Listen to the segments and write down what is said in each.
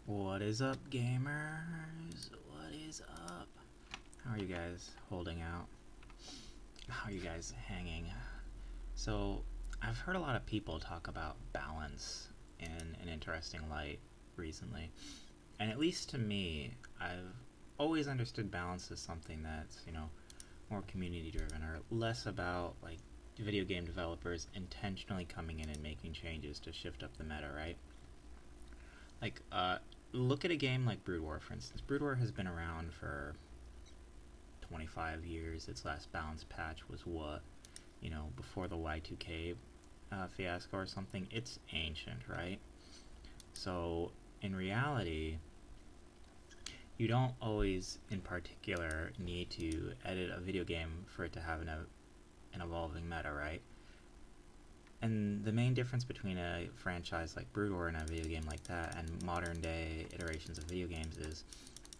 What is up, gamers? What is up? How are you guys holding out? How are you guys hanging? So, I've heard a lot of people talk about balance in an interesting light recently. And at least to me, I've always understood balance as something that's, more community driven or less about, video game developers intentionally coming in and making changes to shift up the meta, right? Like, look at a game like Brood War, for instance. Brood War has been around for 25 years. Its last balance patch was what? Before the Y2K fiasco or something. It's ancient, right? So, in reality, you don't always, in particular, need to edit a video game for it to have an evolving meta, right? And the main difference between a franchise like Brood War and a video game like that and modern day iterations of video games is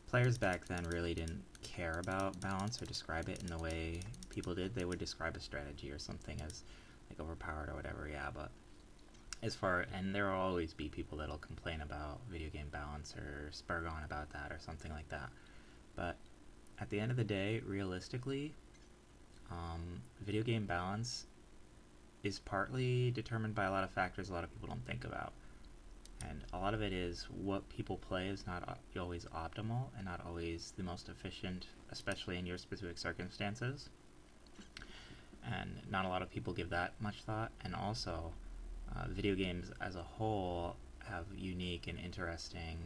players back then really didn't care about balance or describe it in the way people did. They would describe a strategy or something as overpowered or whatever, yeah, but and there will always be people that'll complain about video game balance or spurg on about that or something like that. But at the end of the day, realistically, video game balance is partly determined by a lot of factors a lot of people don't think about. And a lot of it is what people play is not always optimal and not always the most efficient, especially in your specific circumstances. And not a lot of people give that much thought. And also, video games as a whole have unique and interesting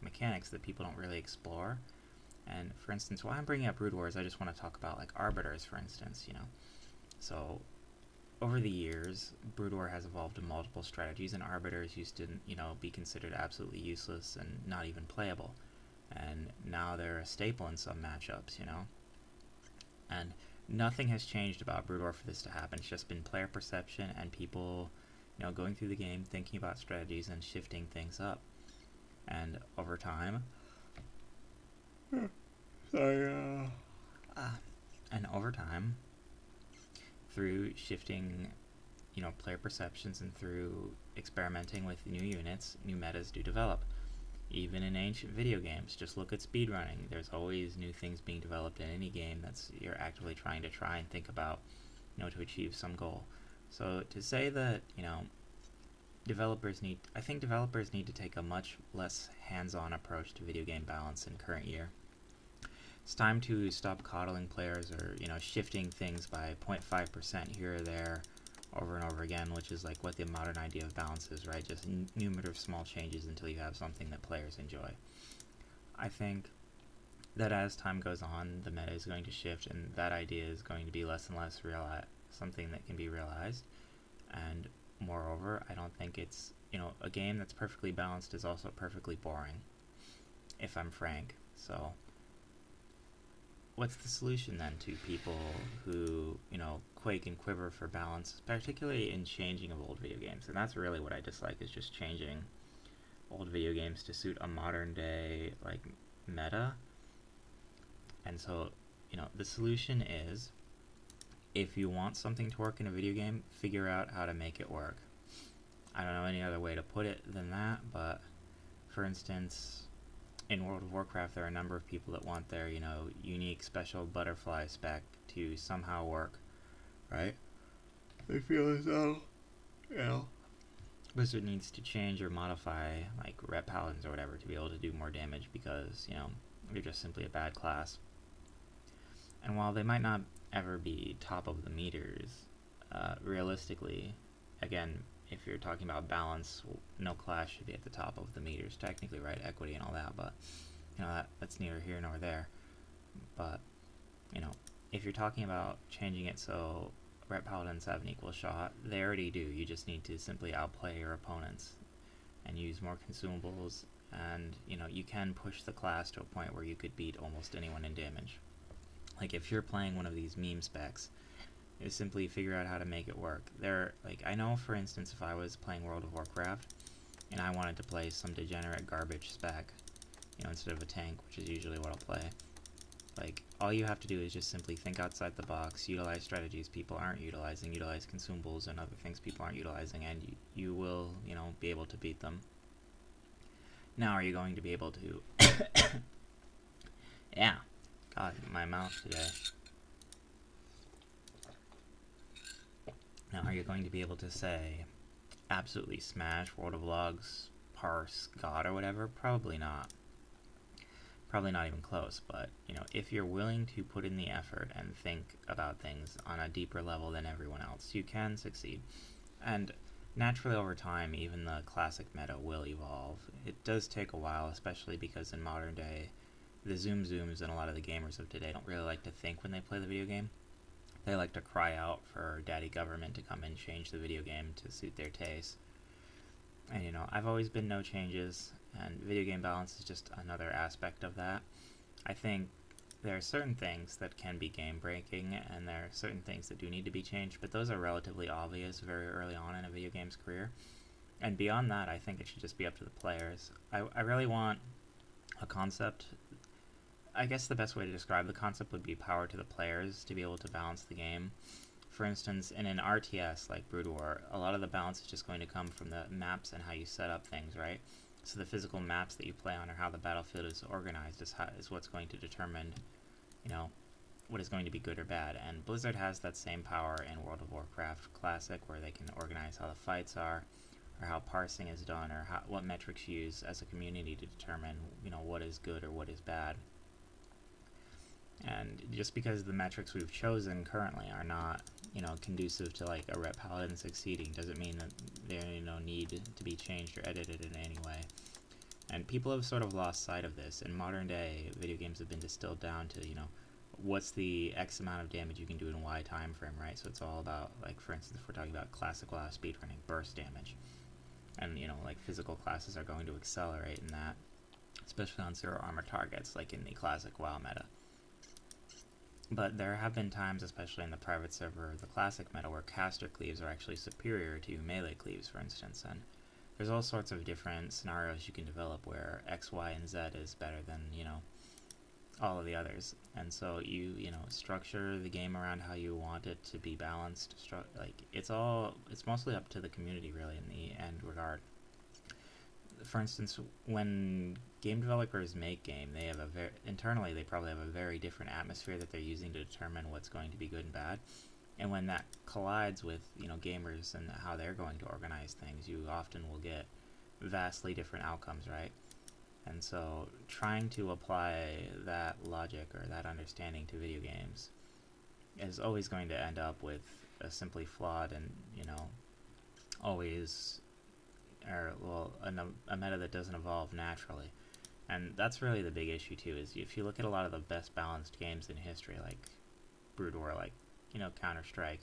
mechanics that people don't really explore. And for instance, why I'm bringing up Brood War is I just want to talk about arbiters, for instance. So over the years, Brood War has evolved to multiple strategies, and arbiters used to, be considered absolutely useless and not even playable. And now they're a staple in some matchups, And nothing has changed about Brood War for this to happen. It's just been player perception and people, going through the game, thinking about strategies and shifting things up. And over time, through shifting, player perceptions and through experimenting with new units, new metas do develop. Even in ancient video games, just look at speedrunning. There's always new things being developed in any game that's you're actively trying and think about, to achieve some goal. So to say that, I think developers need to take a much less hands-on approach to video game balance in current year. It's time to stop coddling players or, shifting things by 0.5% here or there over and over again, which is what the modern idea of balance is, right? Just numerative small changes until you have something that players enjoy. I think that as time goes on, the meta is going to shift, and that idea is going to be less and less something that can be realized. And moreover, I don't think it's, a game that's perfectly balanced is also perfectly boring, if I'm frank. So what's the solution then to people who, quake and quiver for balance, particularly in changing of old video games? And that's really what I dislike, is just changing old video games to suit a modern day meta. And so, the solution is, if you want something to work in a video game, figure out how to make it work. I don't know any other way to put it than that, but for instance, in World of Warcraft, there are a number of people that want their, unique special butterfly spec to somehow work, right? They feel as though, Blizzard needs to change or modify, Ret Paladins or whatever to be able to do more damage because, they're just simply a bad class. And while they might not ever be top of the meters, realistically, again, if you're talking about balance, no class should be at the top of the meters, technically, right? Equity and all that, but, that's neither here nor there. But, if you're talking about changing it so Ret Paladins have an equal shot, they already do. You just need to simply outplay your opponents and use more consumables, and, you can push the class to a point where you could beat almost anyone in damage. If you're playing one of these meme specs, is simply figure out how to make it work. I know, for instance, if I was playing World of Warcraft and I wanted to play some degenerate garbage spec, instead of a tank, which is usually what I'll play, all you have to do is just simply think outside the box, utilize strategies people aren't utilizing, utilize consumables and other things people aren't utilizing, and you will, be able to beat them. Now are you going to be able to... Yeah. God, my mouth today. Now are you going to be able to say, absolutely smash World of Logs, parse God or whatever? Probably not. Probably not even close, but, you know, if you're willing to put in the effort and think about things on a deeper level than everyone else, you can succeed. And naturally over time, even the classic meta will evolve. It does take a while, especially because in modern day, the zooms and a lot of the gamers of today don't really like to think when they play the video game. They like to cry out for daddy government to come and change the video game to suit their taste. And, you know, I've always been no changes, and video game balance is just another aspect of that. I think there are certain things that can be game-breaking, and there are certain things that do need to be changed, but those are relatively obvious very early on in a video game's career. And beyond that, I think it should just be up to the players. I really want a concept. I guess the best way to describe the concept would be power to the players to be able to balance the game. For instance, in an RTS like Brood War, a lot of the balance is just going to come from the maps and how you set up things, right? So the physical maps that you play on or how the battlefield is organized is what's going to determine, you know, what is going to be good or bad. And Blizzard has that same power in World of Warcraft Classic, where they can organize how the fights are, or how parsing is done, or what metrics you use as a community to determine, you know, what is good or what is bad. And just because the metrics we've chosen currently are not, you know, conducive to like a Ret Paladin succeeding doesn't mean that they, you know, need to be changed or edited in any way. And people have sort of lost sight of this. In modern day, video games have been distilled down to, you know, what's the X amount of damage you can do in Y time frame, right? So it's all about, like, for instance, if we're talking about classic WoW speedrunning, burst damage. And, you know, like, physical classes are going to accelerate in that, especially on zero armor targets, like in the classic WoW meta. But there have been times, especially in the private server, the classic meta, where caster cleaves are actually superior to melee cleaves, for instance, and there's all sorts of different scenarios you can develop where X, Y, and Z is better than, you know, all of the others. And so you know, structure the game around how you want it to be balanced. Like, it's mostly up to the community, really, in the end regard. For instance, when game developers make game, they have internally they probably have a very different atmosphere that they're using to determine what's going to be good and bad. And when that collides with, you know, gamers and how they're going to organize things, you often will get vastly different outcomes, right? And so trying to apply that logic or that understanding to video games is always going to end up with a simply flawed and, you know, always, or, well, a meta that doesn't evolve naturally. And that's really the big issue too, is if you look at a lot of the best balanced games in history, like Brood War, like, you know, Counter-Strike,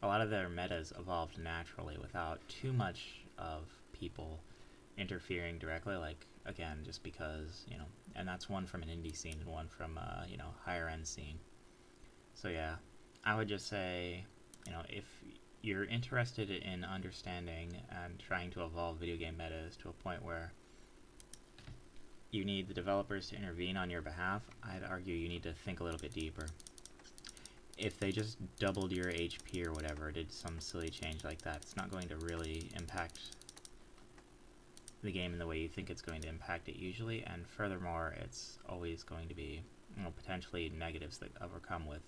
a lot of their metas evolved naturally without too much of people interfering directly, like, again, just because, you know, and that's one from an indie scene and one from, you know, higher end scene. So yeah, I would just say, you know, if you're interested in understanding and trying to evolve video game metas to a point where you need the developers to intervene on your behalf, I'd argue you need to think a little bit deeper. If they just doubled your HP or whatever, did some silly change like that, it's not going to really impact the game in the way you think it's going to impact it usually, and furthermore, it's always going to be, you know, potentially negatives that overcome with,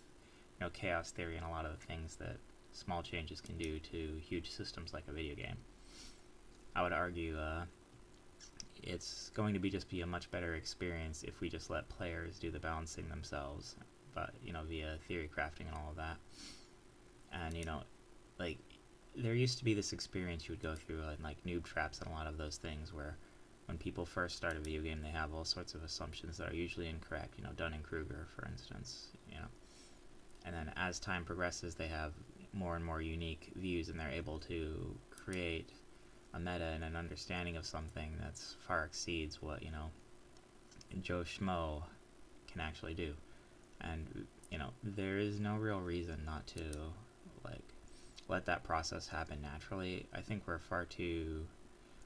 you know, chaos theory and a lot of the things that small changes can do to huge systems like a video game. I would argue it's going to just be a much better experience if we just let players do the balancing themselves, but, you know, via theory crafting and all of that. And, you know, like, there used to be this experience you would go through, like noob traps and a lot of those things, where when people first start a video game, they have all sorts of assumptions that are usually incorrect, you know, Dunning-Kruger, for instance, you know. And then as time progresses, they have more and more unique views, and they're able to create a meta and an understanding of something that's far exceeds what, you know, Joe Schmo can actually do. And, you know, there is no real reason not to, like, let that process happen naturally. I think we're far too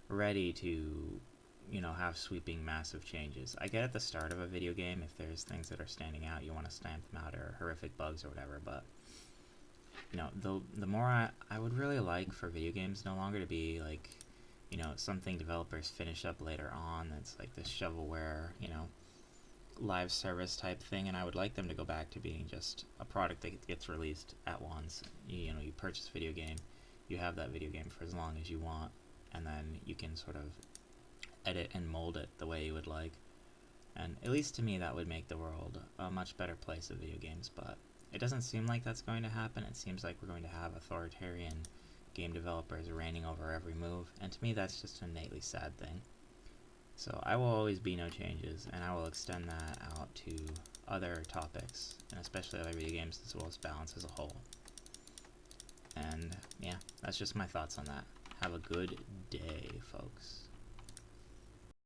ready to, you know, have sweeping massive changes. I get at the start of a video game, if there's things that are standing out, you want to stamp them out, or horrific bugs or whatever, but, you know, the more I would really like for video games no longer to be, like, you know, something developers finish up later on that's like this shovelware, you know, live service type thing, and I would like them to go back to being just a product that gets released at once. You know, you purchase a video game, you have that video game for as long as you want, and then you can sort of edit and mold it the way you would like. And at least to me, that would make the world a much better place of video games, but it doesn't seem like that's going to happen. It seems like we're going to have authoritarian game developers reigning over every move, and to me that's just an innately sad thing. So I will always be no changes, and I will extend that out to other topics, and especially other video games, as well as balance as a whole. And yeah, that's just my thoughts on that. Have a good day, folks.